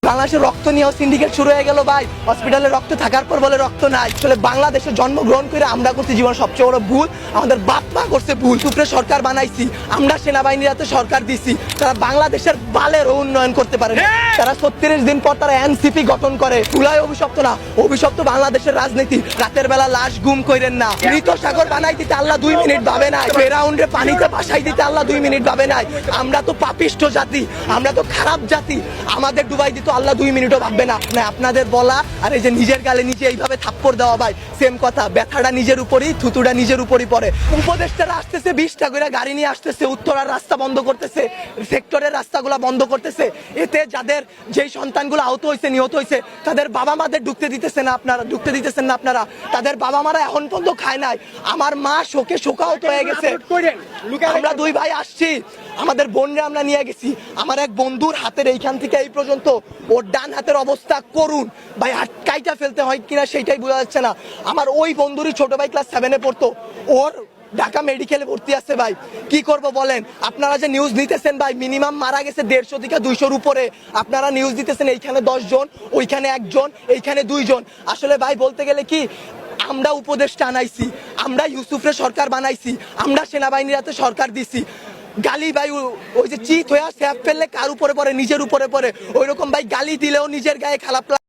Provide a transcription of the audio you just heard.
বাংলাদেশের রক্ত নিয়েও সিন্ডিকেট শুরু হয়ে গেল ভাই। হসপিটালে রক্ত থাকার পর বলে রক্ত নাই। আসলে বাংলাদেশে জন্মগ্রহণ করে আমরা করছি জীবন সবচেয়ে বড় ভুল, আমাদের বাপ মা করছে ভুল। উপরে সরকার বানাইছি, আমরা সেনাবাহিনীর হাতে সরকার দিছি, তারা বাংলাদেশের বালের উন্নয়ন করতে পারে না। তারা 36 দিন পর তারা এনসিপি গঠন করে। তুলাই অভিশপ্ত না, অভিশপ্ত বাংলাদেশের রাজনীতি। রাতের বেলা লাশ গুম কইরেন না। মৃত সাগর বানাই দিতে আল্লাহ 2 মিনিট ভাবে নাই। ফেরাউন্ডে পানিতে ভাসাই দিতে আল্লাহ 2 মিনিট ভাবে নাই। আমরা তো পাপিষ্ঠ জাতি, আমরা তো খারাপ জাতি, আমাদের ডুবাই দিত আল্লাহ 2 মিনিটও ভাববে না। আপনাদের বলা আর এই যে নিজের গালে নিজে এইভাবে থাপ্পড় দেওয়া ভাই সেম কথা। ব্যথাটা নিজের উপরই, থুতুটা নিজের উপরই পড়ে। উপদেষ্টারা আসতেছে 20টা করে গাড়ি নিয়ে আসতেছে, উত্তরার রাস্তা বন্ধ করতেছে, সেক্টরের রাস্তাগুলো বন্ধ করতেছে। এতে যাদের যেই সন্তানগুলো আহত হয়েছে, নিহত হয়েছে, তাদের বাবা মাদের ঢুকতে দিতেছেন না আপনারা। তাদের বাবা মারা এখন পর্যন্ত খায় নাই। আমার মা শোকে শোকাহত হয়ে গেছে। আমরা 2 ভাই আসছি, আমাদের বোনরা আমরা নিয়ে গেছি। আমার এক বন্ধুর হাতের এইখান থেকে এই পর্যন্ত ওর ডান হাতের অবস্থা করুন ভাই, কাইটা ফেলতে হয় কিনা সেইটাই বোঝা যাচ্ছে না। আমার ওই বন্ধুরই ছোট ভাই ক্লাস 7-এ পড়তো, ওর ঢাকা মেডিকেলে ভর্তি আছে ভাই। কি করব বলেন? আপনারা যে নিউজ নিতেছেন ভাই, মিনিমাম মারা গেছে 150 থেকে 200-র উপরে। আপনারা নিউজ দিতেছেন এইখানে 10 জন, ওইখানে 1 জন, এইখানে 2 জন। আসলে ভাই বলতে গেলে কি, আমরা উপদেষ্টা আনাইছি, আমরা ইউসুফরে সরকার বানাইছি, আমরা সেনাবাহিনীর হাতে সরকার দিছি। গালি ভাই ওই যে চিত হয়ে স্যাপ ফেললে কার উপরে পড়ে? নিজের উপরে পড়ে। ওইরকম ভাই গালি দিলেও নিজের গায়ে খারাপ লাগে।